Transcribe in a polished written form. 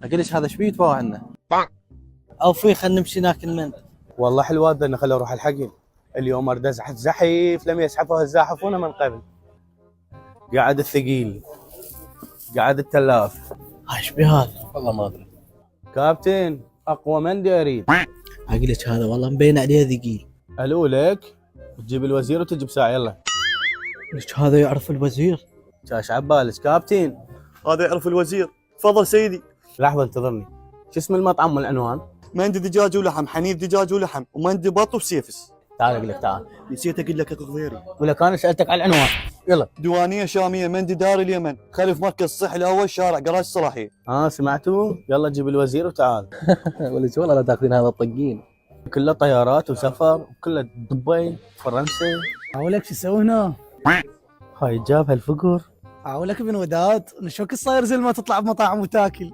اقول لك هذا ايش بيه يتباوع عنه؟ او في خلينا نمشي ناكل من. والله حلوة بدنا خليه اروح الحقين. اليوم ارد ازحف زحيف لم يزحفه الزاحفون من قبل. قاعد الثقيل، قاعد التلاف. ايش بيه هذا؟ والله ما ادري. كابتن اقوى مندي اريد. اقول لك هذا والله مبين عليه ثقيل. الو لك تجيب الوزير وتجيب ساعه يلا. ليش هذا يعرف الوزير؟ شاش عبالك كابتن. هذا يعرف الوزير. تفضل سيدي. لحظه انتظرني. شو اسم المطعم والعنوان؟ مندي دجاج ولحم، حنيف دجاج ولحم، ومندي بط وسيفس. تعال اقول لك تعال. نسيت اقول لك اخو غيري. ولا كان سالتك على العنوان. يلا. ديوانيه شاميه، مندي دار اليمن، خلف مركز الصحي الاول، شارع قراج الصلاحيه. سمعتوا؟ يلا جيب الوزير وتعال. ولا شو والله لا تاخذين هذا الطقين. كله طيارات وسفر وكله دبي فرنسا. اقول لك شو يسوي هنا؟ هاي جابها الفقر. اقول لك ابن وداد نشوك الصاير زي ما تطلع بمطاعم وتاكل.